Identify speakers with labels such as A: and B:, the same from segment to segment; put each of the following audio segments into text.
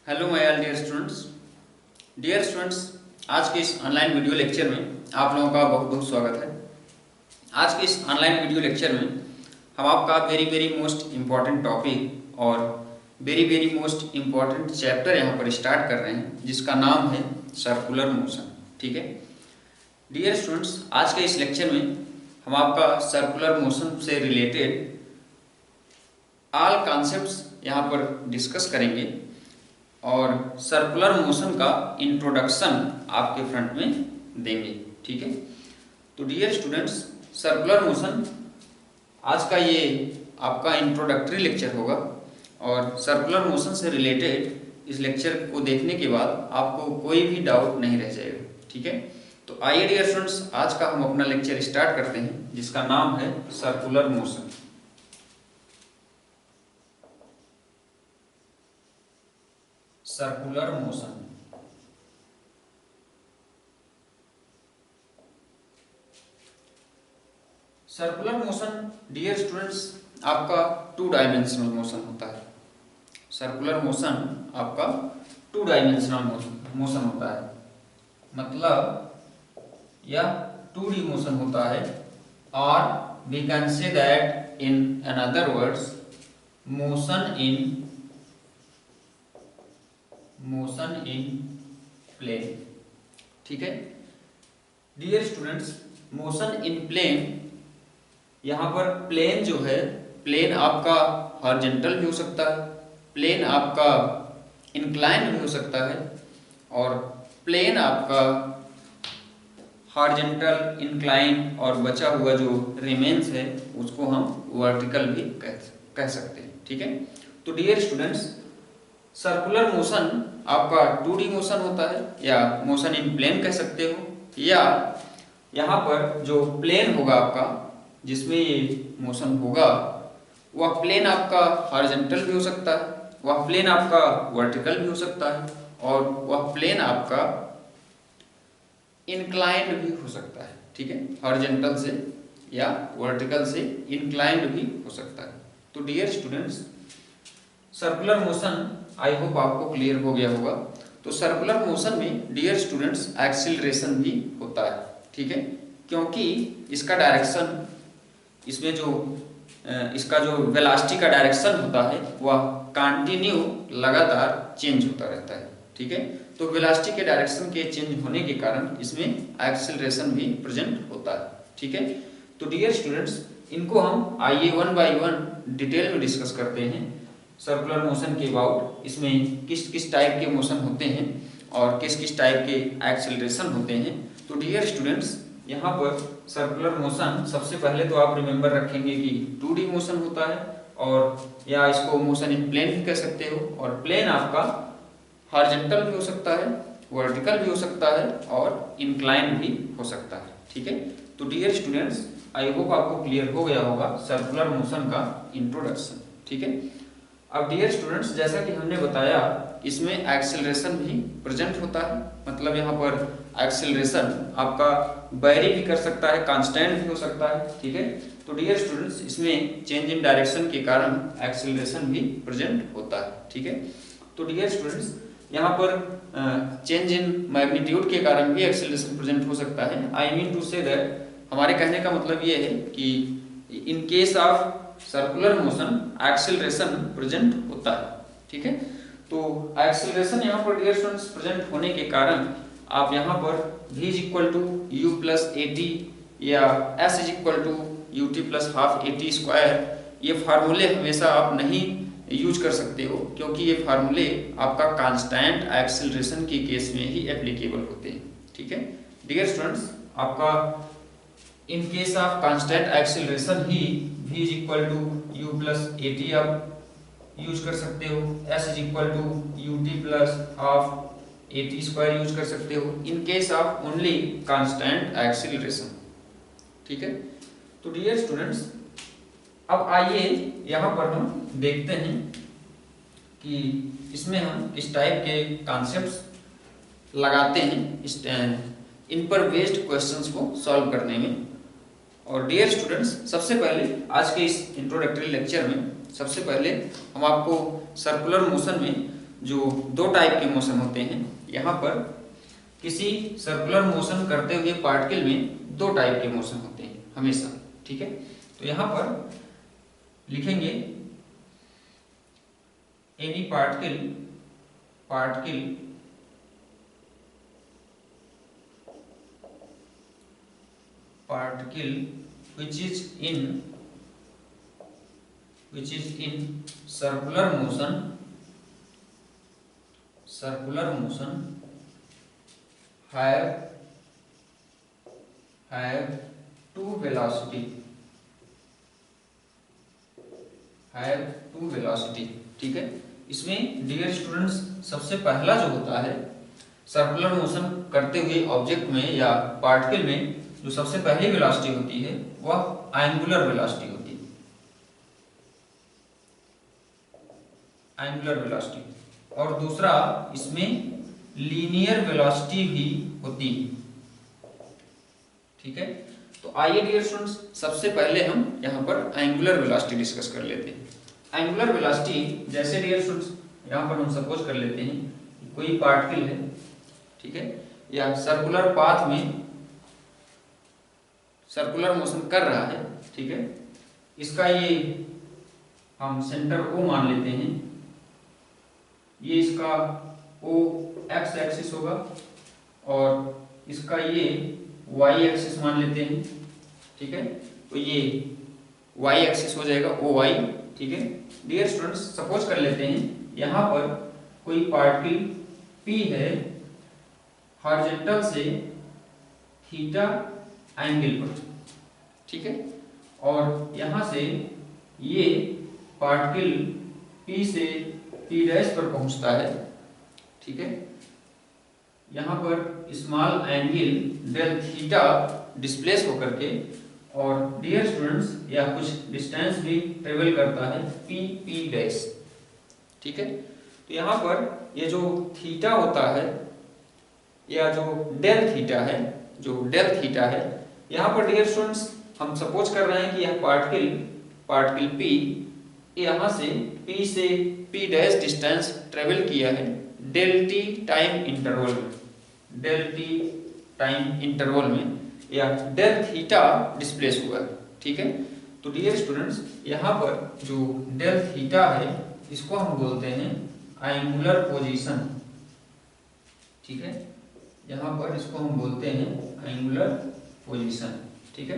A: Hello my all dear students, आज के इस ऑनलाइन वीडियो लेक्चर में आप लोगों का बहुत बहुत स्वागत है। आज के इस ऑनलाइन वीडियो लेक्चर में हम आपका वेरी मोस्ट इम्पॉर्टेंट टॉपिक और वेरी मोस्ट इम्पॉर्टेंट चैप्टर यहाँ पर स्टार्ट कर रहे हैं, जिसका नाम है सर्कुलर मोशन। ठीक है डियर स्टूडेंट्स, आज के इस लेक्चर में हम आपका सर्कुलर मोशन से रिलेटेड ऑल कॉन्सेप्ट्स यहाँ पर डिस्कस करेंगे और सर्कुलर मोशन का इंट्रोडक्शन आपके फ्रंट में देंगे। ठीक है, तो डियर स्टूडेंट्स, सर्कुलर मोशन आज का ये आपका इंट्रोडक्टरी लेक्चर होगा और सर्कुलर मोशन से रिलेटेड इस लेक्चर को देखने के बाद आपको कोई भी डाउट नहीं रह जाएगा। ठीक है, तो आइए डियर स्टूडेंट्स, आज का हम अपना लेक्चर स्टार्ट करते हैं, जिसका नाम है circular motion. Circular motion circular motion dear students आपका 2 डायमेंशनल मोशन होता है। सर्कुलर मोशन आपका 2 डायमेंशनल मोशन होता है, मतलब यह 2D मोशन होता है, और we can say that in another words motion in plane. ठीक है dear students, motion in plane, यहाँ पर प्लेन जो है, प्लेन आपका हॉरिजॉन्टल भी हो सकता है, प्लेन आपका इंक्लाइन भी हो सकता है, और प्लेन आपका हॉरिजॉन्टल, इंक्लाइन और बचा हुआ जो रिमेन्स है उसको हम वर्टिकल भी कह सकते हैं। ठीक है, तो डियर स्टूडेंट्स, सर्कुलर मोशन आपका 2D मोशन होता है, या मोशन इन प्लेन कह सकते हो, या यहाँ पर जो प्लेन होगा आपका जिसमें ये मोशन होगा, वह प्लेन आपका हॉरिजॉन्टल भी हो सकता है, वह प्लेन आपका वर्टिकल भी हो सकता है, और वह प्लेन आपका इंक्लाइंड भी हो सकता है। ठीक है, हॉरिजॉन्टल से या वर्टिकल से इंक्लाइंड भी हो सकता है। तो dear students, circular motion I hope आपको क्लियर हो गया होगा। तो सर्कुलर मोशन में डियर स्टूडेंट्स एक्सीलरेशन भी होता है। ठीक है, क्योंकि इसका डायरेक्शन, इसमें जो इसका जो वेलोसिटी का डायरेक्शन होता है वह कंटिन्यू लगातार चेंज होता रहता है। ठीक है, तो वेलोसिटी के डायरेक्शन के चेंज होने के कारण इसमें एक्सीलरेशन भी प्रेजेंट होता है। ठीक है, तो डियर स्टूडेंट्स, इनको हम आइए 1 बाय 1 डिटेल में डिस्कस करते हैं। सर्कुलर मोशन के अबाउट इसमें किस किस टाइप के मोशन होते हैं और किस किस टाइप के एक्सेलरेशन होते हैं। तो डियर स्टूडेंट्स, यहाँ पर सर्कुलर मोशन सबसे पहले तो आप रिमेंबर रखेंगे कि 2D मोशन होता है, और या इसको मोशन इन प्लेन भी कह सकते हो, और प्लेन आपका हॉरिजॉन्टल भी हो सकता है, वर्टिकल भी हो सकता है, और इंक्लाइन भी हो सकता है। ठीक है, तो डियर स्टूडेंट्स, आई होप आपको क्लियर हो गया होगा सर्कुलर मोशन का इंट्रोडक्शन। ठीक है, अब डियर स्टूडेंट्स, जैसा कि हमने बताया, इसमें एक्सेलरेशन भी प्रेजेंट होता है, मतलब यहाँ पर एक्सेलरेशन आपका वेरी भी कर सकता है, कांस्टेंट भी हो सकता है। ठीक है, तो डियर स्टूडेंट्स, इसमें चेंज इन डायरेक्शन के कारण एक्सेलरेशन भी प्रेजेंट होता है। ठीक है, तो डियर स्टूडेंट्स, यहाँ पर चेंज इन मैग्नीट्यूड के कारण भी एक्सेलरेशन प्रेजेंट हो सकता है। I mean to say that, हमारे कहने का मतलब ये है कि in case of circular motion acceleration present होता है। ठीक है, तो एक्सेलरेशन यहाँ पर डियर स्टूडेंट्स प्रेजेंट होने के कारण आप यहाँ पर v is equal to u plus AT या s is equal to ut plus half AT square, ये फार्मूले हमेशा आप नहीं यूज कर सकते हो, क्योंकि ये फार्मूले आपका कांस्टेंट एक्सेलरेशन के केस में ही एप्लीकेबल होते हैं। ठीक है डियर स्टूडेंट्स, आपका in case of constant acceleration ही v is equal to u plus AT आप यूज कर सकते हो, s is equal to ut plus half AT square use कर सकते हो in case of only constant acceleration. ठीक है, तो डियर स्टूडेंट्स, अब आइए यहाँ पर हम देखते हैं कि इसमें हम इस टाइप के कॉन्सेप्ट्स लगाते हैं इन पर बेस्ड क्वेश्चंस को सॉल्व करने में। और डियर स्टूडेंट्स, सबसे पहले आज के इस इंट्रोडक्टरी लेक्चर में सबसे पहले हम आपको सर्कुलर मोशन में जो दो टाइप के मोशन होते हैं। यहाँ पर किसी सर्कुलर मोशन करते हुए पार्टिकल में दो टाइप के मोशन होते हैं हमेशा, ठीक है। तो यहाँ पर लिखेंगे any particle which is in circular motion have two velocity, ठीक है। इसमें डियर स्टूडेंट्स सबसे पहला जो होता है सर्कुलर मोशन करते हुए ऑब्जेक्ट में या पार्टिकल में जो सबसे पहली वेलोसिटी होती है वह एंगुलर वेलोसिटी होती है, एंगुलर वेलोसिटी। और दूसरा इसमें लीनियर वेलोसिटी भी होती है, ठीक है। तो आइए डियर स्टूडेंट्स सबसे पहले हम यहाँ पर एंगुलर वेलोसिटी डिस्कस कर लेते हैं। एंगुलर वेलोसिटी जैसे डियर स्टूडेंट्स यहाँ पर हम सपोज कर लेते हैं कोई पार्टिकल है, ठीक है, या सर्कुलर पाथ में सर्कुलर मोशन कर रहा है, ठीक है। इसका ये हम सेंटर O मान लेते हैं, ये इसका O एक्स एक्सिस होगा और इसका ये Y एक्सिस मान लेते हैं, ठीक है। तो ये Y एक्सिस हो जाएगा OY, ठीक है। डियर स्टूडेंट्स सपोज कर लेते हैं यहाँ पर कोई पार्टिकल P है हॉरिजॉन्टल से थीटा एंगल पर, ठीक है। और यहाँ से ये पार्टिकल P से P डैश पर पहुँचता है, ठीक है। यहाँ पर small angle del theta displace होकर के और डियर स्टूडेंट्स या कुछ डिस्टेंस भी ट्रेवल करता है P डैश, ठीक है। तो यहाँ पर ये जो थीटा होता है या जो डेल थीटा है, यहाँ पर डियर स्टूडेंट्स हम सपोज कर रहे हैं कि यह पार्टिकल P यहाँ से P से P डैश डिस्टेंस ट्रेवल किया है डेल टी टाइम इंटरवल में या डेल थीटा डिस्प्लेस हुआ है, ठीक है। तो डियर स्टूडेंट्स यहाँ पर जो डेल थीटा है इसको हम बोलते हैं एंगुलर पोजीशन, ठीक है। यहाँ पर इसको हम बोलते हैं एंगुलर पोजीशन, ठीक है।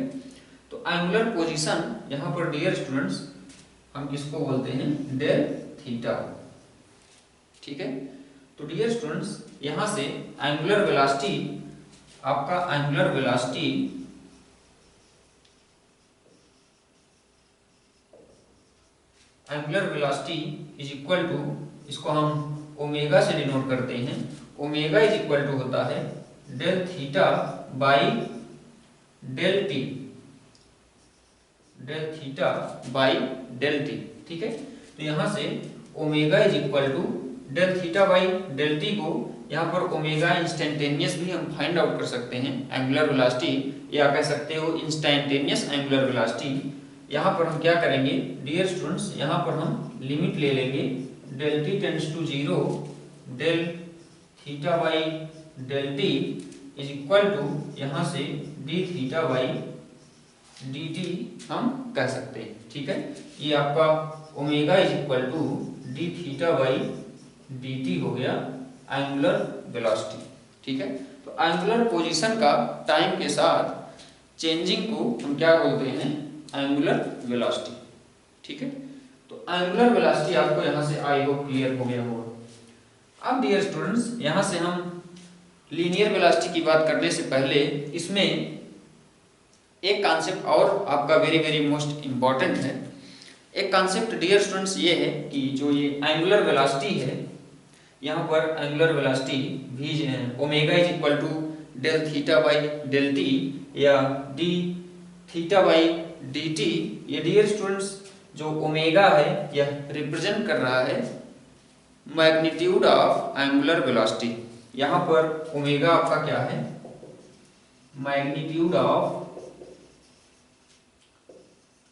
A: तो एंगुलर पोजीशन यहाँ पर डियर स्टूडेंट्स हम किसको बोलते हैं डेल थीटा, ठीक है। तो डियर स्टूडेंट्स यहाँ से एंगुलर वेलोसिटी आपका angular velocity is equal to, इसको हम ओमेगा से डिनोट करते हैं। ओमेगा इज इक्वल टू होता है del theta by del t, ठीक है। तो यहाँ से omega is equal to del theta by del t को यहाँ पर ओमेगा इंस्टेंटेनियस भी हम फाइंड आउट कर सकते हैं एंगुलर वेलोसिटी, या कह सकते हो इंस्टेंटेनियस एंगुलर वेलोसिटी। यहाँ पर हम क्या करेंगे डियर स्टूडेंट्स, यहाँ पर हम लिमिट ले लेंगे del t tends to 0, del theta by del t is equal to यहाँ से d theta by d t हम कह सकते हैं, ठीक है। ये आपका omega is equal to d theta by d t हो गया एंगुलर वेलोसिटी, ठीक है। तो एंगुलर पोजीशन का टाइम के साथ चेंजिंग को हम क्या बोलते हैं एंगुलर वेलोसिटी, ठीक है। तो एंगुलर वेलोसिटी आपको यहाँ से आई होप क्लियर हो गया होगा। अब डियर स्टूडेंट्स यहाँ से हम लीनियर वेलोसिटी की बात करने से पहले इसमें एक कॉन्सेप्ट और आपका वेरी वेरी मोस्ट इम्पॉर्टेंट है। एक कॉन्सेप्ट डियर स्टूडेंट्स ये है कि जो ये एंगुलर वेलोसिटी है, यहाँ पर एंगुलर वेलोसिटी भी omega is equal to del theta by del t या d theta by d t. ये डियर स्टूडेंट्स जो ओमेगा है यह रिप्रेजेंट कर रहा है मैग्नीट्यूड ऑफ एंगुलर वेलोसिटी। यहाँ पर ओमेगा आपका क्या है magnitude of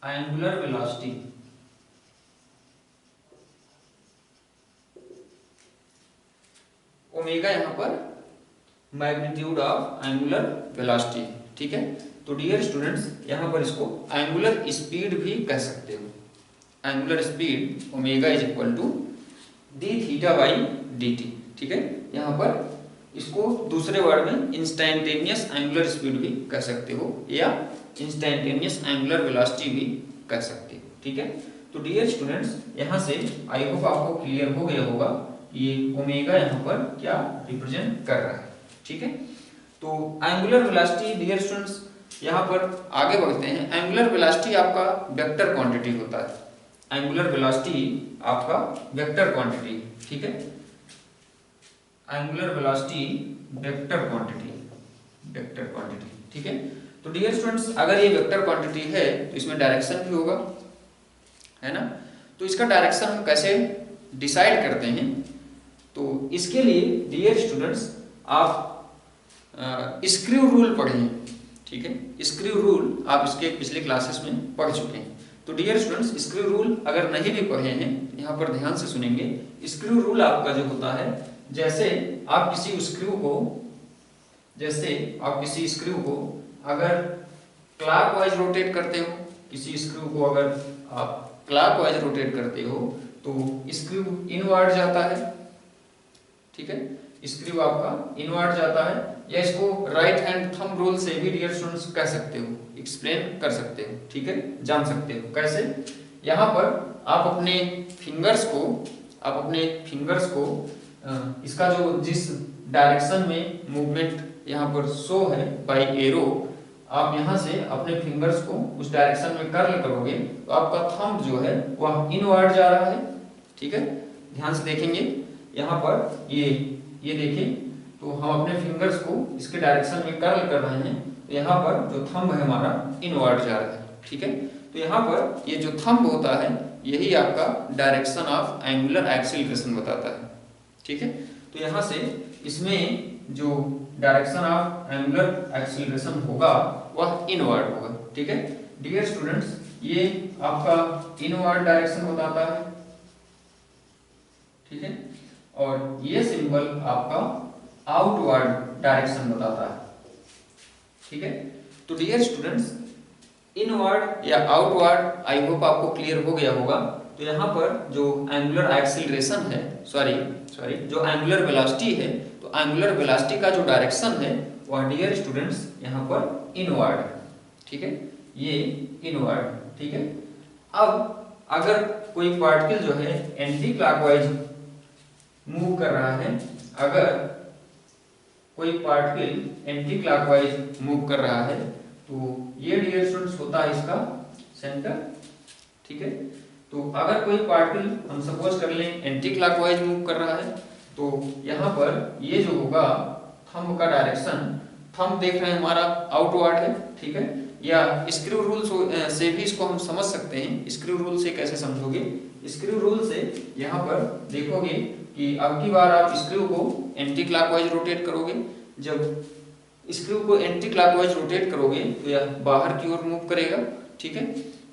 A: angular velocity, omega यहाँ पर मैग्नीट्यूड ऑफ एंगुलर वेलोसिटी, ठीक है। तो डियर स्टूडेंट्स यहाँ पर इसको एंगुलर स्पीड भी कह सकते हो। Angular speed omega is equal to d theta by d t, ठीक है। यहाँ पर इसको दूसरे वर्ड में इंस्टैंटेनियस एंगुलर स्पीड भी कह सकते हो या इंस्टैंटेनियस एंगुलर वेलोसिटी भी कह सकते हो, ठीक है। तो डियर स्टूडेंट्स यहाँ से आई होप आपको क्लियर हो गया होगा ये ओमेगा यहाँ पर क्या रिप्रेजेंट कर रहा है, ठीक है। तो एंगुलर वेलोसिटी डियर स्टूडेंट्स यहाँ पर आगे बढ़ते हैं। एंगुलर वेलोसिटी आपका वेक्टर क्वांटिटी होता है। एंगुलर वेलोसिटी आपका वेक्टर क्वांटिटी, ठीक है। एंगुलर वेलोसिटी वेक्टर क्वांटिटी, ठीक है। तो डियर स्टूडेंट्स अगर ये वेक्टर क्वांटिटी है तो इसमें डायरेक्शन भी होगा, है ना। तो इसका डायरेक्शन हम कैसे डिसाइड करते हैं, तो इसके लिए डियर स्टूडेंट्स आप स्क्रू रूल पढ़ें, ठीक है। स्क्रू रूल आप इसके पिछले क्लासेस में पढ़ चुके हैं। तो डियर स्टूडेंट्स स्क्रू रूल अगर नहीं भी पढ़े हैं यहाँ पर ध्यान से सुनेंगे। स्क्रू रूल आपका जो होता है, जैसे आप किसी स्क्रू को अगर क्लॉकवाइज रोटेट करते हो, किसी स्क्रू को अगर आप क्लॉकवाइज रोटेट करते हो तो स्क्रू इनवर्ड जाता है, ठीक है। स्क्रू आपका इनवर्ड जाता है, या इसको राइट हैंड थंब रूल से भी डियर स्टूडेंट्स कह सकते हो, एक्सप्लेन कर सकते हो, ठीक है, जान सकते हो कैसे। यहाँ पर आप अपने फिंगर्स को इसका जो जिस डायरेक्शन में मूवमेंट यहाँ पर शो है बाय एरो, आप यहाँ से अपने फिंगर्स को उस डायरेक्शन में कर्ल करोगे तो आपका थंब जो है वह इनवर्ड जा रहा है, ठीक है। ध्यान से देखेंगे यहाँ पर ये देखें, तो हम अपने फिंगर्स को इसके डायरेक्शन में कर्ल कर रहे हैं, तो यहाँ पर जो थंब है हमारा इनवर्ड जा रहा है, ठीक है। तो यहाँ पर ये जो थंब होता है यही आपका डायरेक्शन ऑफ एंगुलर एक्सीलरेशन बताता है, ठीक है। तो यहाँ से इसमें जो डायरेक्शन ऑफ एंगुलर एक्सीलरेशन होगा वह इनवर्ड होगा, ठीक है। डियर स्टूडेंट्स ये आपका इनवर्ड डायरेक्शन बताता है, ठीक है, और ये सिंबल आपका आउटवर्ड डायरेक्शन बताता है, ठीक है। तो डियर स्टूडेंट्स इनवर्ड या आउटवर्ड आई होप आपको क्लियर हो गया होगा। तो यहाँ पर जो एंगुलर एक्सीलरेशन है, सॉरी जो एंगुलर वेलोसिटी है, तो एंगुलर वेलोसिटी का जो डायरेक्शन है वह डियर स्टूडेंट्स यहाँ पर इनवर्ड है, ठीक है, ये इनवर्ड, ठीक है। अब अगर कोई पार्टिकल जो है एंटी क्लॉकवाइज मूव कर रहा है, अगर कोई पार्टिकल एंटी क्लॉकवाइज मूव कर रहा है तो ये डियर स्टूडेंट्स होता है इसका सेंटर, ठीक है। तो अगर कोई पार्टिकल हम सपोज कर लें एंटी क्लॉकवाइज मूव कर रहा है तो यहाँ पर ये जो होगा थंब का डायरेक्शन, थंब देख रहे हैं हमारा आउटवर्ड है, ठीक है। या स्क्रू रूल से भी इसको हम समझ सकते हैं। स्क्रू रूल से कैसे समझोगे, स्क्रू रूल से यहाँ पर देखोगे कि अब की बार आप स्क्रू को एंटी क्लॉकवाइज रोटेट करोगे, जब स्क्रू को एंटी क्लॉकवाइज रोटेट करोगे तो यह बाहर की ओर मूव करेगा, ठीक है।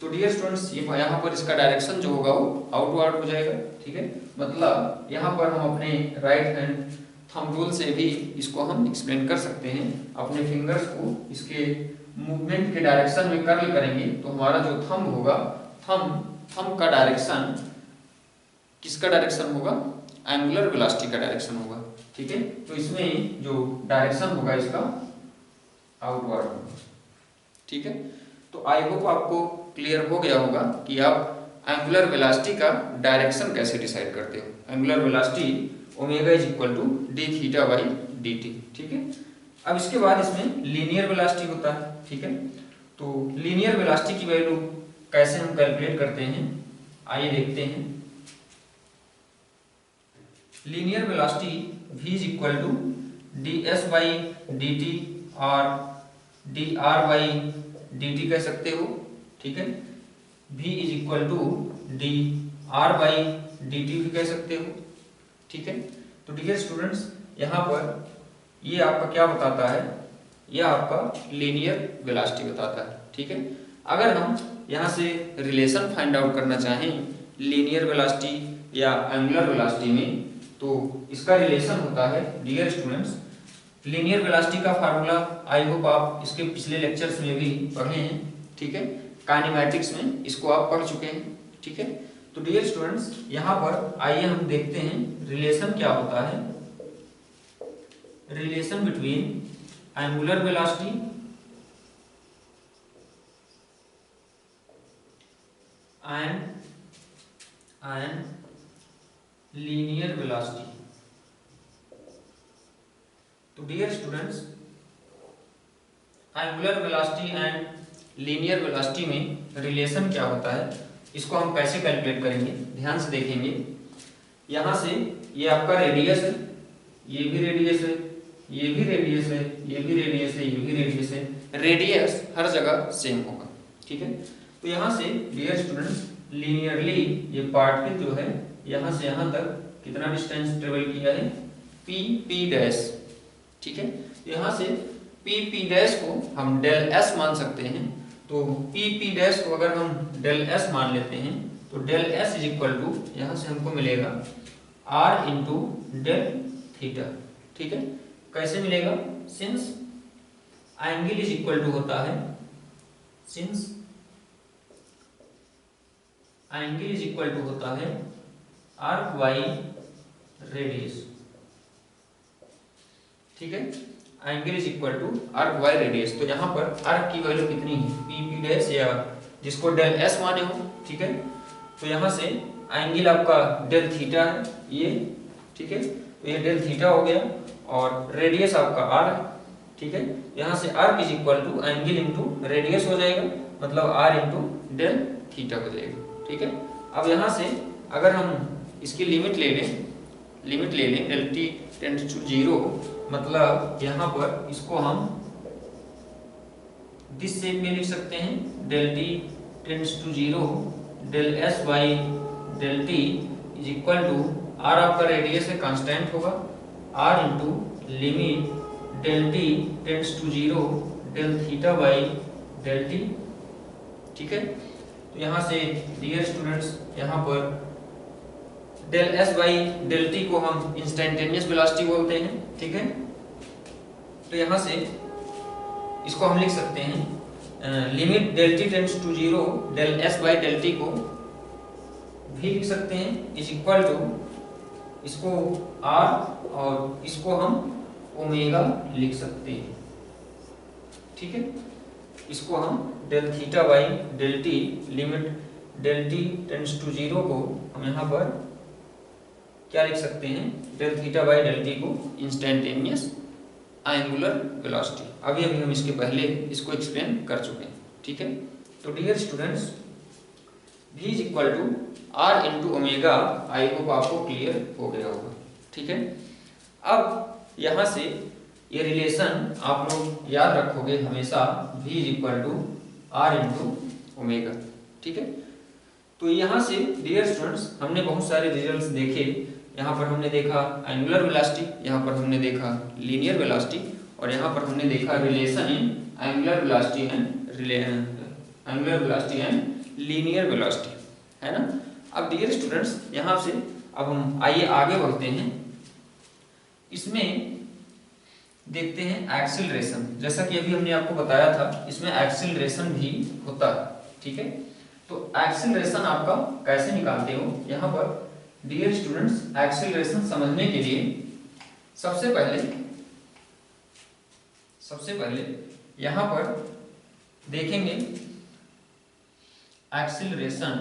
A: तो डियर स्टूडेंट्स ये यहाँ पर इसका डायरेक्शन जो होगा वो आउटवर्ड हो जाएगा, ठीक है। मतलब यहाँ पर हम अपने राइट हैंड थंब रूल से भी इसको हम एक्सप्लेन कर सकते हैं। अपने फिंगर्स को इसके मूवमेंट के डायरेक्शन में कर्ल करेंगे तो हमारा जो थंब होगा, थंब का डायरेक्शन किसका डायरेक्शन होगा, एंगुलर वेलोसिटी का डायरेक्शन होगा, ठीक है। तो इसमें जो डायरेक्शन होगा इसका आउटवर्ड होगा, ठीक है। तो आई होप आपको क्लियर हो गया होगा कि आप एंगुलर वेलोसिटी का डायरेक्शन कैसे डिसाइड करते हो। Angular velocity omega is equal to d theta by d t, ठीक है। अब इसके बाद इसमें लीनियर वेलोसिटी होता है, ठीक है। तो लीनियर वेलोसिटी की वैल्यू कैसे हम कैलकुलेट करते हैं, आइए देखते हैं। Linear velocity v is equal to ds by d t और dr बाई डी टी कह सकते हो, ठीक है। v is equal to dr by d t भी कह सकते हो, ठीक है। तो डियर स्टूडेंट्स यहाँ पर ये आपका क्या बताता है, यह आपका लीनियर वेलोसिटी बताता है, ठीक है। अगर हम यहाँ से रिलेशन फाइंड आउट करना चाहें लीनियर वेलोसिटी या एंगुलर वेलोसिटी में, तो इसका रिलेशन होता है डियर स्टूडेंट्स लीनियर वेलोसिटी का फार्मूला आई होप आप इसके पिछले लेक्चर्स में भी पढ़े हैं, ठीक है, काइनेमैटिक्स में इसको आप पढ़ चुके हैं, ठीक है। तो डियर स्टूडेंट्स यहाँ पर आइए हम देखते हैं रिलेशन क्या होता है, relation between angular velocity and linear velocity. तो dear students angular velocity and linear velocity में रिलेशन क्या होता है, इसको हम कैसे कैलकुलेट करेंगे, ध्यान से देखेंगे। यहाँ से ये आपका रेडियस है, ये भी रेडियस है, ये भी रेडियस है, ये भी रेडियस है, ये भी रेडियस है, रेडियस हर जगह सेम होगा, ठीक है। तो यहाँ से डियर स्टूडेंट्स लीनियरली ये पार्टिकल जो है यहाँ से यहाँ तक कितना डिस्टेंस ट्रेवल किया है, पी डैश, ठीक है। यहाँ से पी डैश को हम डेल एस मान सकते हैं। तो पी डैश को अगर हम डेल एस मान लेते हैं तो del s is equal to यहाँ से हमको मिलेगा आर इंटू डेल थीटा, ठीक है। कैसे मिलेगा, since angle is equal to होता है, since angle is equal to होता है आर्क वाई रेडियस, ठीक है। Angle is equal to arc by radius. तो यहाँ पर आर्क की वैल्यू कितनी है, पी डैश या जिसको डेल एस माने हो, ठीक है। तो यहाँ से एंगल आपका डेल थीटा है ये, ठीक है। तो ये डेल थीटा हो गया और रेडियस आपका आर है, ठीक है। यहाँ से arc is equal to angle into radius हो जाएगा, मतलब आर इंटू डेल थीटा हो जाएगा, ठीक है। अब यहाँ से अगर हम इसकी लिमिट ले लें डेल टी टेंड्स टू 0, मतलब यहाँ पर इसको हम दिस शेप में लिख सकते हैं, del t tends to 0 del s by del t is equal to r आपका रेडियस है, कांस्टेंट होगा, r into limit del t tends to 0 del theta by del t, ठीक है। तो यहाँ से डियर स्टूडेंट्स यहाँ पर del s by del t को हम इंस्टेंटेनियस वेलोसिटी बोलते हैं, ठीक है। तो यहाँ से इसको हम लिख सकते हैं limit del t tends to 0 del s by del t को भी लिख सकते हैं इज इक्वल टू इसको आर और इसको हम ओमेगा लिख सकते हैं, ठीक है। इसको हम del theta by del t limit del t tends to 0 को हम यहाँ पर क्या लिख सकते हैं, del theta by del t को इंस्टेंटेनियस एंगुलर वेलोसिटी। अभी हम इसके पहले इसको एक्सप्लेन कर चुके हैं, ठीक है। तो dear students v is equal to r into omega, I hope आपको क्लियर हो गया होगा, ठीक है। अब यहाँ से ये रिलेशन आप लोग याद रखोगे हमेशा, v is equal to r into omega, ठीक है। तो यहाँ से डियर स्टूडेंट्स हमने बहुत सारे रिजल्ट्स देखे। यहाँ पर हमने देखा एंगुलर वेलोसिटी, यहाँ पर हमने देखा लीनियर वेलोसिटी, और यहाँ पर हमने देखा relation in angular velocity and linear velocity, है ना। अब डियर स्टूडेंट्स यहाँ से अब हम आइए आगे बढ़ते हैं, इसमें देखते हैं एक्सीलरेशन। जैसा कि अभी हमने आपको बताया था इसमें एक्सीलरेशन भी होता है, ठीक है। तो एक्सीलरेशन आपका कैसे निकालते हो, यहाँ पर डियर स्टूडेंट्स एक्सीलरेशन समझने के लिए सबसे पहले यहाँ पर देखेंगे acceleration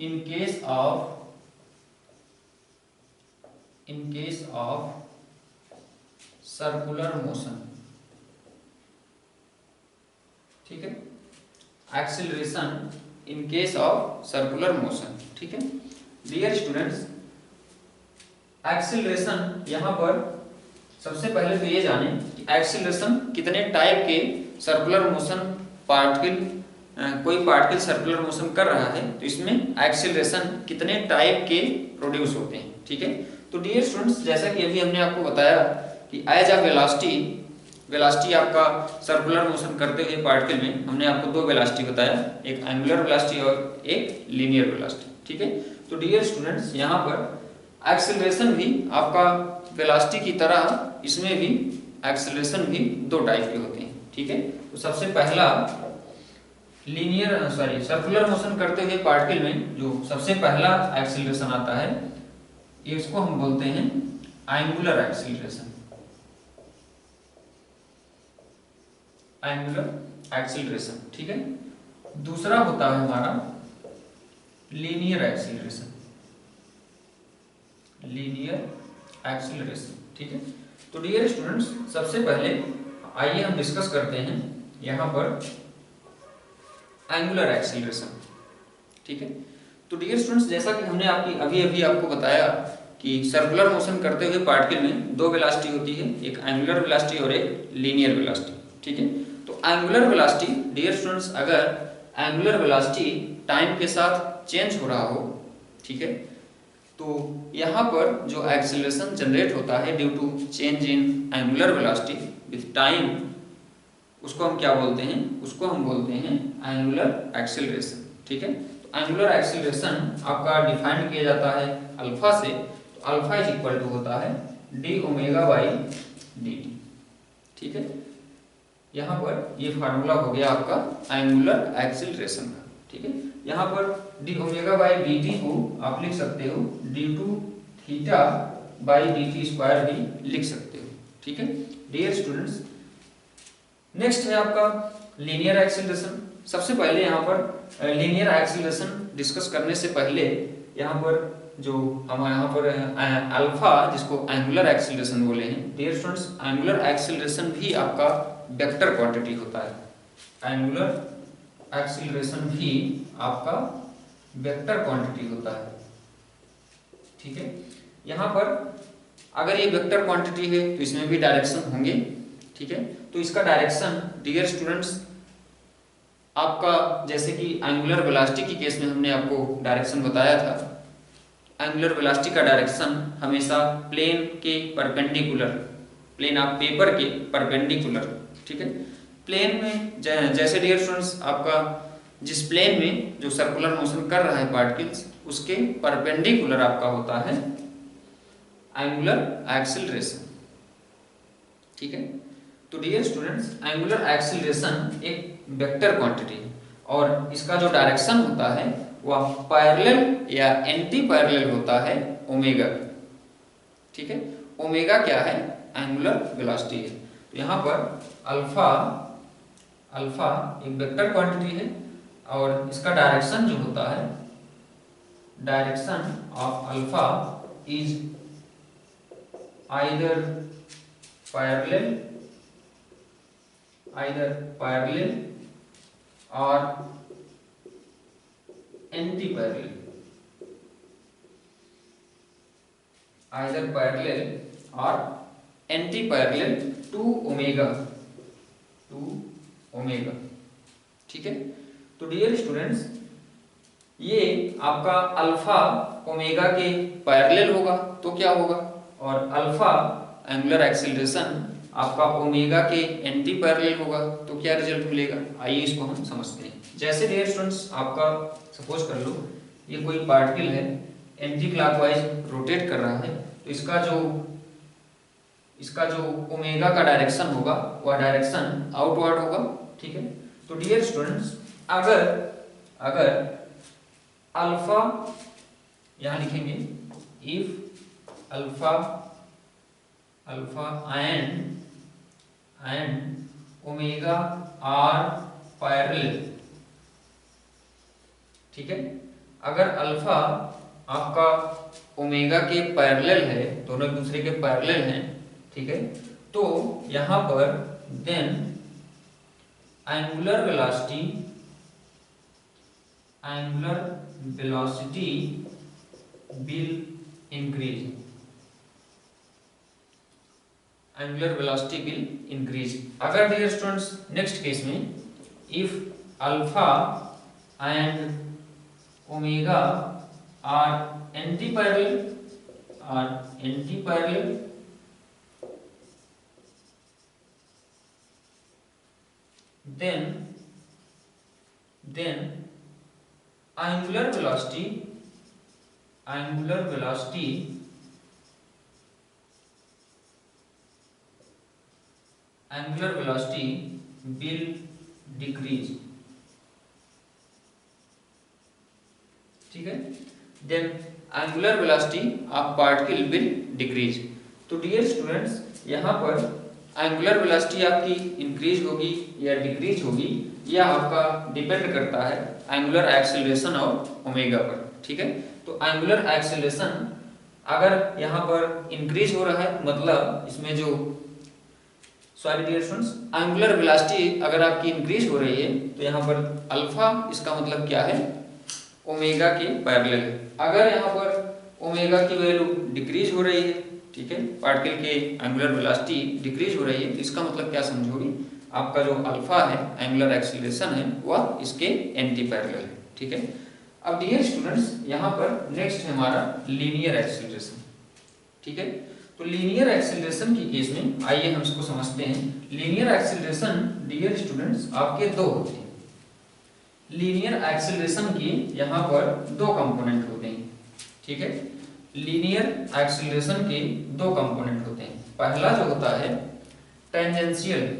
A: in case of circular motion, ठीक है। Acceleration in case of circular motion, ठीक है। डियर स्टूडेंट्स एक्सीलरेशन यहाँ पर सबसे पहले तो ये जाने कि एक्सीलरेशन कितने टाइप के सर्कुलर मोशन कोई पार्टिकल सर्कुलर मोशन कर रहा है तो इसमें एक्सीलरेशन कितने टाइप के प्रोड्यूस होते हैं, ठीक है। तो डियर स्टूडेंट्स जैसा कि अभी हमने आपको बताया कि एज अ वेलोसिटी वेलोसिटी आपका सर्कुलर मोशन करते हुए पार्टिकल में हमने आपको दो वेलोसिटी बताया, एक एंगुलर वेलोसिटी और एक लीनियर वेलोसिटी, ठीक है। तो डियर स्टूडेंट्स, यहाँ पर एक्सेलरेशन भी आपका वेलोसिटी की तरह इसमें भी एक्सेलरेशन भी दो टाइप के होते हैं, ठीक है। तो सबसे पहला सर्कुलर मोशन करते हुए पार्टिकल में जो सबसे पहला एक्सेलरेशन आता है, इसको हम बोलते हैं एंगुलर एक्सेलरेशन। एंगुलर एक्सेलरेशन, ठीक है। दूसरा होता है हमारा लीनियर एक्सेलरेशन। लीनियर एक्सेलरेशन, ठीक है। तो डियर स्टूडेंट्स, सबसे पहले आइए हम डिस्कस करते हैं यहां पर एंगुलर एक्सेलरेशन, ठीक है। तो डियर स्टूडेंट्स, जैसा कि हमने अभी अभी आपको बताया कि सर्कुलर मोशन करते हुए पार्टिकल में दो वेलोसिटी होती है, एक एंगुलर वेलोसिटी और एक लीनियर वेलोसिटी, ठीक है। तो एंगुलर वेलोसिटी डियर स्टूडेंट्स, अगर एंगुलर वेलोसिटी टाइम के साथ चेंज हो रहा हो, ठीक है, तो यहाँ पर जो एक्सेलरेशन जनरेट होता है due to change in angular velocity with time, उसको हम क्या बोलते हैं? उसको हम बोलते हैं एंगुलर एक्सेलरेशन, ठीक है। तो एंगुलर एक्सेलरेशन आपका डिफाइन किया जाता है अल्फा से। तो अल्फा इज इक्वल टू होता है D omega by d t, ठीक है। यहाँ पर ये फार्मूला हो गया आपका एंगुलर एक्सेलरेशन का, ठीक है। यहाँ पर d omega by d t को आप लिख सकते हो d two theta by d t square भी लिख सकते हो, ठीक है। डियर स्टूडेंट्स, नेक्स्ट है आपका लीनियर एक्सेलरेशन। सबसे पहले यहाँ पर लीनियर एक्सेलरेशन डिस्कस करने से पहले यहाँ पर जो हम यहाँ पर अल्फा, जिसको एंगुलर एक्सेलरेशन बोले हैं, डियर स्टूडेंट्स, एंगुलर एक्सेलरेशन भी आपका वेक्टर क्वांटिटी होता है। एंगुलर एक्सेलरेशन भी आपका वेक्टर क्वांटिटी होता है, ठीक है। यहाँ पर अगर ये वेक्टर क्वांटिटी है तो इसमें भी डायरेक्शन होंगे, ठीक है। तो इसका डायरेक्शन डियर स्टूडेंट्स आपका, जैसे कि एंगुलर वेलोसिटी की केस में हमने आपको डायरेक्शन बताया था, एंगुलर वेलोसिटी का डायरेक्शन हमेशा प्लेन के परपेंडिकुलर, प्लेन ऑफ पेपर के परपेंडिकुलर, ठीक है। प्लेन में जैसे डियर स्टूडेंट्स आपका जिस प्लेन में जो सर्कुलर मोशन कर रहा है पार्टिकल्स, उसके परपेंडिकुलर आपका होता है एंगुलर एक्सेलरेशन, ठीक है। तो डियर स्टूडेंट्स, एंगुलर एक्सेलरेशन एक वेक्टर क्वांटिटी है और इसका जो डायरेक्शन होता है वह पैरेलल या एंटी पैरेलल होता है ओमेगा, ठीक है। ओमेगा क्या है? एंगुलर वेलोसिटी है। तो यहाँ पर अल्फा एक वेक्टर क्वांटिटी है और इसका डायरेक्शन जो होता है, direction of alpha is either parallel और एंटी पैरेलल, आइदर पैरेलल और एंटी पैरेलल टू ओमेगा, ठीक है। तो डियर स्टूडेंट्स, ये आपका अल्फा ओमेगा के पैरेलल होगा तो क्या होगा, और अल्फा एंगुलर एक्सेलरेशन आपका ओमेगा के एंटी पैरेलल होगा तो क्या रिजल्ट मिलेगा? आइए इसको हम समझते हैं। जैसे डियर स्टूडेंट्स, आपका सपोज कर लो ये कोई पार्टिकल है, एंटी क्लॉकवाइज रोटेट कर रहा है, तो इसका जो ओमेगा का डायरेक्शन होगा वह डायरेक्शन आउटवर्ड होगा, ठीक है। तो डियर स्टूडेंट्स, अगर अल्फा, यहां लिखेंगे if alpha and omega are parallel, ठीक है। अगर अल्फा आपका ओमेगा के पैरेलल है, दोनों एक दूसरे के पैरेलल हैं, ठीक है, तो यहां पर then angular velocity will increase, angular velocity will increase. अगर डियर स्टूडेंट्स नेक्स्ट केस में if alpha and omega are anti parallel then angular velocity will decrease, ठीक है। Then angular velocity of particle will decrease. तो dear students, यहाँ पर angular velocity आपकी increase होगी या डिक्रीज होगी, यह आपका डिपेंड करता है एंगुलर एक्सेलरेशन और ओमेगा पर, ठीक है। तो एंगुलर एक्सेलरेशन अगर यहाँ पर इंक्रीज हो रहा है, मतलब इसमें जो sorry dear students, angular velocity अगर आपकी इंक्रीज हो रही है तो यहाँ पर अल्फा, इसका मतलब क्या है, ओमेगा के पैरेलल है। अगर यहाँ पर ओमेगा की वैल्यू डिक्रीज हो रही है, ठीक है, पार्टिकल के एंगुलर वेलोसिटी डिक्रीज हो रही है, तो इसका मतलब क्या समझोगे, आपका जो अल्फा है, एंगुलर एक्सीलरेशन है, वह इसके एंटी पैरेलल है, ठीक है। अब डियर स्टूडेंट्स, यहाँ पर नेक्स्ट है हमारा लीनियर एक्सीलरेशन, ठीक है। तो लीनियर एक्सीलरेशन की केस में आइए हम इसको समझते हैं। लीनियर एक्सीलरेशन डियर स्टूडेंट्स आपके दो होते हैं। लीनियर एक्सीलरेशन की यहाँ पर दो कंपोनेंट होते हैं, ठीक है। लीनियर एक्सीलरेशन के दो कंपोनेंट होते हैं। पहला जो होता है टेंजेंशियल,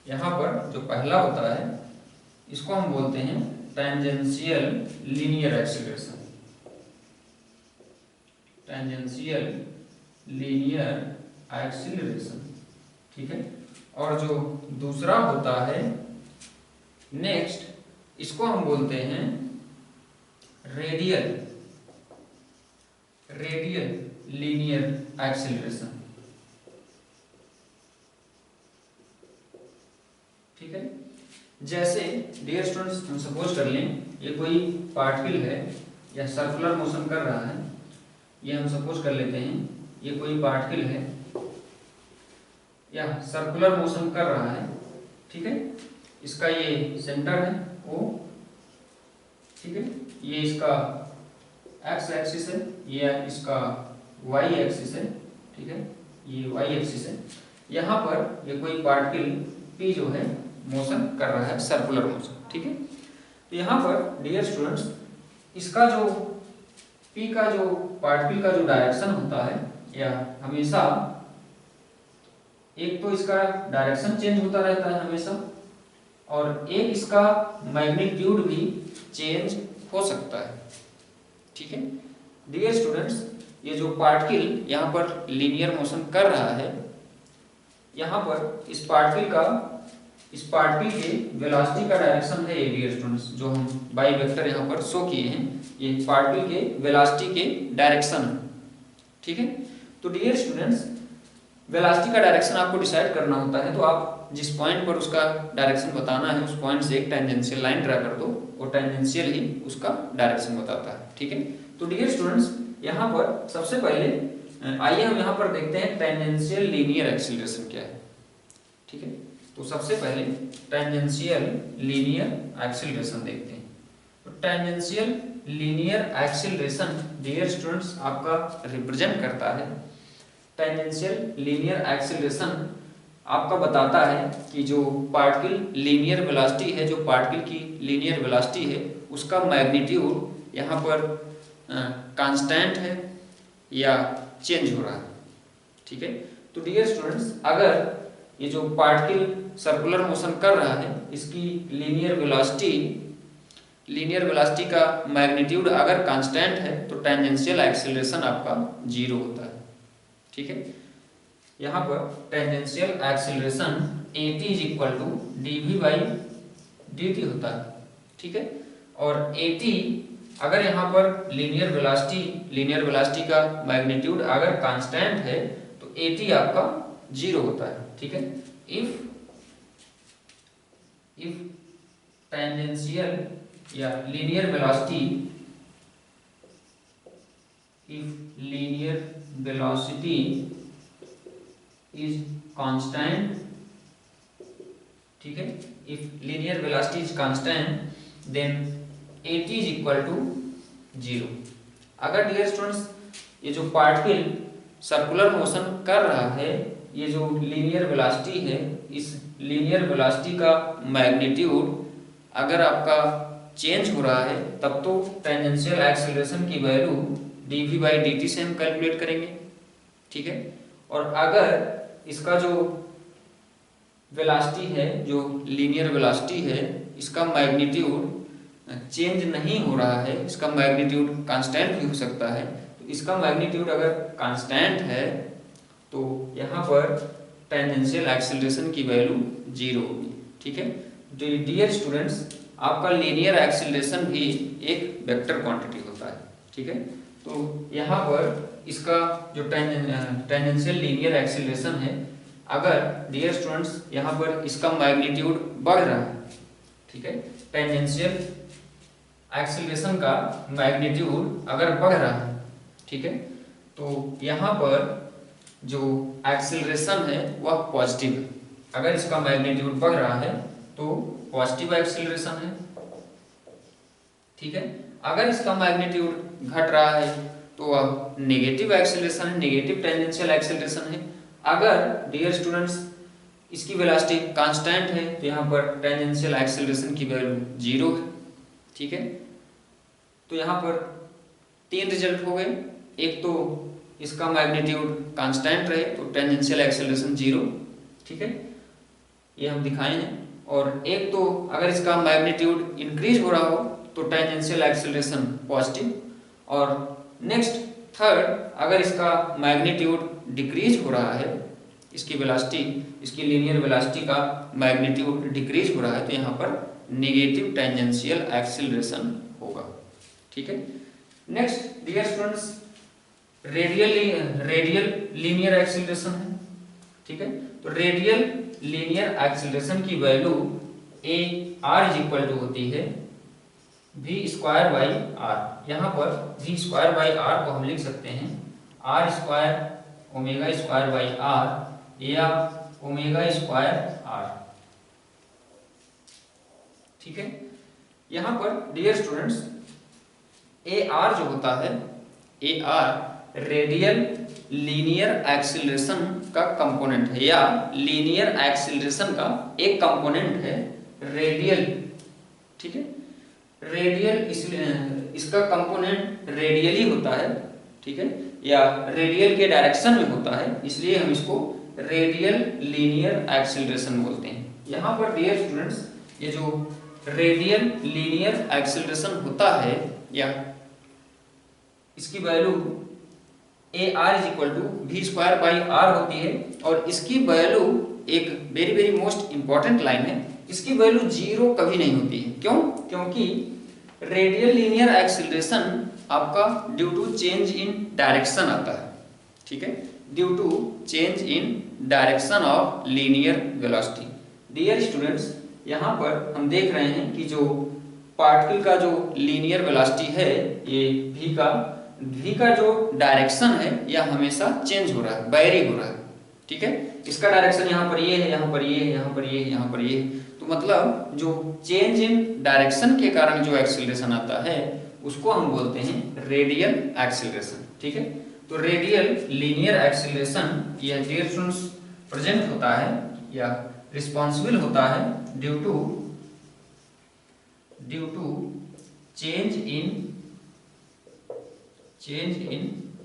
A: यहाँ पर जो पहला होता है इसको हम बोलते हैं tangential linear acceleration, tangential linear acceleration, ठीक है। और जो दूसरा होता है नेक्स्ट, इसको हम बोलते हैं रेडियल लीनियर एक्सीलरेशन, ठीक है। जैसे डियर स्टूडेंट्स, हम सपोज कर लें ये कोई पार्टिकल है या सर्कुलर मोशन कर रहा है, ये हम सपोज कर लेते हैं ये कोई पार्टिकल है या सर्कुलर मोशन कर रहा है, ठीक है। इसका ये सेंटर है O, ठीक है, ये इसका एक्स एक्सिस है, ये इसका वाई एक्सिस है, ठीक है, ये वाई एक्सिस है। यहाँ पर ये कोई पार्टिकल P जो है मोशन कर रहा है, सर्कुलर मोशन, ठीक है। तो यहाँ पर डियर स्टूडेंट्स, इसका जो P का जो पार्टिकल का जो डायरेक्शन होता है, या हमेशा एक तो इसका डायरेक्शन चेंज होता रहता है हमेशा, और एक इसका मैग्नीट्यूड भी चेंज हो सकता है, ठीक है। डियर स्टूडेंट्स, ये जो पार्टिकल यहाँ पर लीनियर मोशन कर रहा है, यहाँ पर इस पार्टिकल के वेलोसिटी का डायरेक्शन है ये डियर स्टूडेंट्स, जो हम बाई वेक्टर यहाँ पर शो किए हैं, ये पार्टिकल के वेलोसिटी के डायरेक्शन, ठीक है। तो डियर स्टूडेंट्स, वेलोसिटी का डायरेक्शन आपको डिसाइड करना होता है, तो आप जिस पॉइंट पर उसका डायरेक्शन बताना है, उस पॉइंट से एक टेंजेंशियल लाइन ड्रा कर दो, वो टेंजेंशियल ही उसका डायरेक्शन बताता है, ठीक है। तो डियर स्टूडेंट्स, यहाँ पर सबसे पहले आइए हम यहाँ पर देखते हैं टेंजेंशियल लीनियर एक्सीलरेशन क्या है, ठीक है। तो सबसे पहले टेंजेंशियल लीनियर एक्सीलरेशन देखते हैं। तो tangential linear acceleration dear students आपका रिप्रेजेंट करता है, टेंजेंशियल लीनियर एक्सीलरेशन आपका बताता है कि जो पार्टिकल लीनियर वेलोसिटी है, जो पार्टिकल की लीनियर वेलोसिटी है, उसका मैग्नीट्यूड यहाँ पर कांस्टेंट है या चेंज हो रहा है, ठीक है। तो डियर स्टूडेंट्स, अगर ये जो पार्टिकल सर्कुलर मोशन कर रहा है, इसकी लीनियर वेलोसिटी का मैग्नीट्यूड अगर कांस्टेंट है, तो टेंजेंशियल एक्सीलरेशन आपका 0 होता है, ठीक है। यहाँ पर tangential acceleration at is equal to dv/dt होता है, ठीक है। और at अगर यहाँ पर लीनियर वेलोसिटी का मैग्नीट्यूड अगर कांस्टेंट है, तो at आपका 0 होता है, ठीक है। इफ टेंजेंशियल या लीनियर वेलोसिटी is constant, ठीक है। if linear velocity is constant then at is equal to 0। अगर डियर स्टूडेंट्स ये जो पार्टिकल सर्कुलर मोशन कर रहा है, ये जो लीनियर वेलोसिटी है, इस लीनियर वेलोसिटी का मैग्नीट्यूड अगर आपका चेंज हो रहा है तब तो टेंजेंशियल एक्सेलरेशन की वैल्यू dv/dt से हम कैलकुलेट करेंगे, ठीक है। और अगर इसका जो वेलोसिटी है, जो लीनियर वेलोसिटी है, इसका मैग्नीट्यूड चेंज नहीं हो रहा है, इसका मैग्नीट्यूड कांस्टेंट भी हो सकता है, तो इसका मैग्नीट्यूड अगर कांस्टेंट है तो यहाँ पर टेंजेंशियल एक्सेलरेशन की वैल्यू 0 होगी, ठीक है। डियर स्टूडेंट्स, आपका लीनियर एक्सेलरेशन भी एक वेक्टर क्वांटिटी होता है, ठीक है। तो यहाँ पर इसका जो टेंजेंशियल लीनियर एक्सेलरेशन है, अगर डियर स्टूडेंट्स यहाँ पर इसका मैग्नीट्यूड बढ़ रहा है, ठीक है, टेंजेंशियल एक्सेलरेशन का मैग्नीट्यूड अगर बढ़ रहा है, ठीक है, तो यहाँ पर जो एक्सेलरेशन है वह पॉजिटिव है। अगर इसका मैग्नीट्यूड बढ़ रहा है तो पॉजिटिव एक्सेलरेशन है, ठीक है। अगर इसका मैग्नीट्यूड घट रहा है तो वह नेगेटिव एक्सेलरेशन है, नेगेटिव टेंजेंशियल एक्सेलरेशन है। अगर डियर स्टूडेंट्स इसकी वेलोसिटी कांस्टेंट है तो यहाँ पर टेंजेंशियल एक्सेलरेशन की वैल्यू 0 है, ठीक है। तो यहाँ पर 3 रिजल्ट हो गए। एक तो इसका मैग्नीट्यूड कांस्टेंट रहे तो टेंजेंशियल एक्सेलरेशन 0, ठीक है, ये हम दिखाए हैं। और एक तो अगर इसका मैग्नीट्यूड इंक्रीज हो रहा हो तो टेंजेंशियल एक्सेलरेशन पॉजिटिव। और नेक्स्ट थर्ड, अगर इसका मैग्नीट्यूड डिक्रीज हो रहा है, इसकी वेलोसिटी, इसकी लीनियर वेलोसिटी का मैग्नीट्यूड डिक्रीज हो रहा है तो यहाँ पर नेगेटिव टेंजेंशियल एक्सेलरेशन होगा, ठीक है। Next dear students, radial linear acceleration है, ठीक है। तो रेडियल लीनियर एक्सेलरेशन की वैल्यू AR होती है v²/r। यहाँ पर v²/r को हम लिख सकते हैं r² ω²/r या ω²r, ठीक है। यहाँ पर डियर स्टूडेंट्स AR जो होता है, AR रेडियल लीनियर एक्सेलरेशन का कंपोनेंट है या लीनियर एक्सेलरेशन का एक कंपोनेंट है रेडियल, ठीक है। रेडियल इसका कंपोनेंट रेडियली होता है, ठीक है, या रेडियल के डायरेक्शन में होता है, इसलिए हम इसको रेडियल लीनियर एक्सेलरेशन बोलते हैं। यहाँ पर डियर स्टूडेंट्स ये जो रेडियल लीनियर एक्सेलरेशन होता है या इसकी वैल्यू AR v²/r होती है। और इसकी वैल्यू एक वेरी मोस्ट इंपॉर्टेंट लाइन है, इसकी वैल्यू 0 कभी नहीं होती है। क्यों? क्योंकि रेडियल लीनियर एक्सेलरेशन आपका due to change in direction आता है, ठीक है, due to change in direction of linear velocity. Dear students, यहाँ पर हम देख रहे हैं कि जो पार्टिकल का जो लीनियर वेलोसिटी है, ये v का जो डायरेक्शन है यह हमेशा चेंज हो रहा है, वेरी हो रहा है, ठीक है। इसका डायरेक्शन यहाँ पर ये है, यहाँ पर ये है, यहाँ पर ये है, यहाँ पर ये है। तो मतलब जो चेंज इन डायरेक्शन के कारण जो एक्सेलरेशन आता है उसको हम बोलते हैं रेडियल एक्सेलरेशन, ठीक है। तो रेडियल लीनियर एक्सेलरेशन यह डियर स्टूडेंट्स प्रेजेंट होता है या रिस्पॉन्सिबल होता है due to change in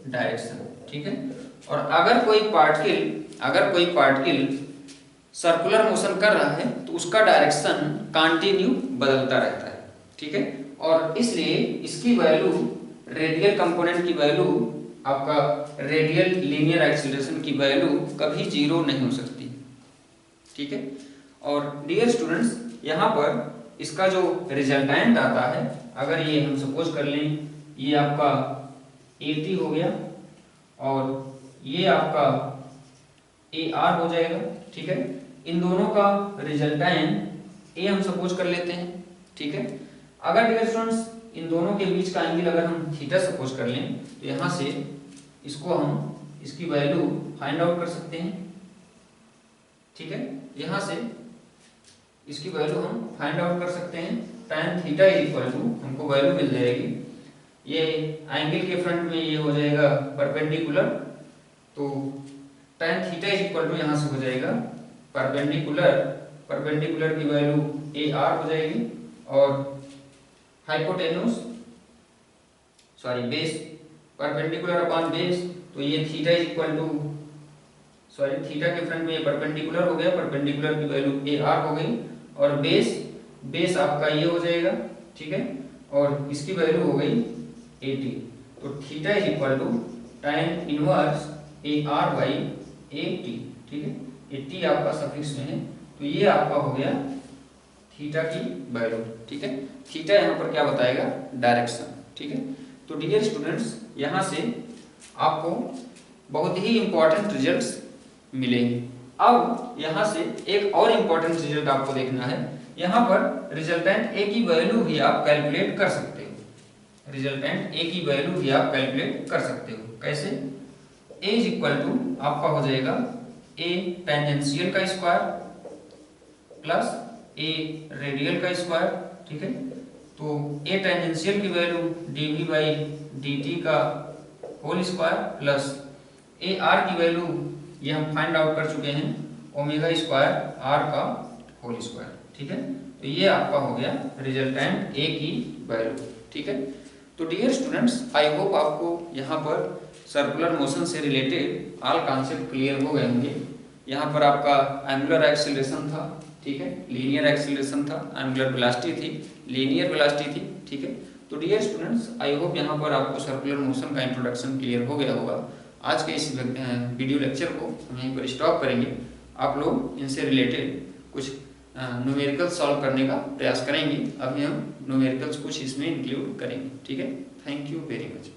A: direction, ठीक है। और अगर कोई पार्टिकल सर्कुलर मोशन कर रहा है तो उसका डायरेक्शन कंटिन्यू बदलता रहता है, ठीक है। और इसलिए इसकी वैल्यू, रेडियल कंपोनेंट की वैल्यू, आपका रेडियल लीनियर एक्सेलरेशन की वैल्यू कभी 0 नहीं हो सकती, ठीक है। और डियर स्टूडेंट्स, यहाँ पर इसका जो रिजल्टेंट आता है, अगर ये हम सपोज कर लें ये आपका 80 हो गया और ये आपका AR हो जाएगा, ठीक है। इन दोनों का रिजल्टेंट A हम सपोज कर लेते हैं, ठीक है। अगर डियर स्टूडेंट्स इन दोनों के बीच का एंगल अगर हम थीटा सपोज कर लें तो यहाँ से इसको हम इसकी वैल्यू फाइंड आउट कर सकते हैं, ठीक है। यहाँ से इसकी वैल्यू हम फाइंड आउट कर सकते हैं। tan थीटा हमको वैल्यू मिल जाएगी, ये एंगल के फ्रंट में ये हो जाएगा परपेंडिकुलर, तो tan theta is equal to यहाँ से हो जाएगा परपेंडिकुलर की वैल्यू ए आर हो जाएगी और hypotenuse base perpendicular upon base, तो ये theta is equal to theta के फ्रंट में ये परपेंडिकुलर हो गया, परपेंडिकुलर की वैल्यू ए आर हो गई और बेस आपका ये हो जाएगा, ठीक है, और इसकी वैल्यू हो गई 80। तो theta is equal to tan inverse a r by 80, ठीक है, 80 आपका सफिक्स में है, तो ये आपका हो गया थीटा की वैल्यू, ठीक है। थीटा यहाँ पर क्या बताएगा, डायरेक्शन, ठीक है। तो डियर स्टूडेंट्स, यहाँ से आपको बहुत ही इंपॉर्टेंट रिजल्ट्स मिलेंगे। अब यहाँ से एक और इंपॉर्टेंट रिजल्ट आपको देखना है, यहाँ पर रिजल्टेंट ए की वैल्यू भी आप कैलकुलेट कर सकते हो, रिजल्टेंट ए की वैल्यू भी आप कैलकुलेट कर सकते हो। कैसे? ए इज इक्वल टू आपका हो जाएगा ए टेंजेंशियल का स्क्वायर प्लस ए रेडियल का स्क्वायर, ठीक है। तो ए टेंजेंशियल की वैल्यू dv बाई dt का whole square plus a r की वैल्यू ये हम फाइंड आउट कर चुके हैं ओमेगा स्क्वायर आर का होल स्क्वायर, ठीक है। तो ये आपका हो गया रिजल्टेंट ए की वैल्यू, ठीक है। तो डियर स्टूडेंट्स, आई होप आपको यहाँ पर सर्कुलर मोशन से रिलेटेड ऑल कॉन्सेप्ट क्लियर हो गए होंगे। यहाँ पर आपका एंगुलर एक्सेलरेशन था, ठीक है, लीनियर एक्सेलरेशन था, एंगुलर वेलोसिटी थी, लीनियर वेलोसिटी थी, ठीक है। तो डियर स्टूडेंट्स, आई होप यहाँ पर आपको सर्कुलर मोशन का इंट्रोडक्शन क्लियर हो गया होगा। आज के इस वीडियो लेक्चर को हम यहीं पर स्टॉप करेंगे। आप लोग इनसे रिलेटेड कुछ न्यूमेरिकल सॉल्व करने का प्रयास करेंगे। अभी हम न्यूमेरिकल्स कुछ इसमें इंक्लूड करेंगे, ठीक है। Thank you very much.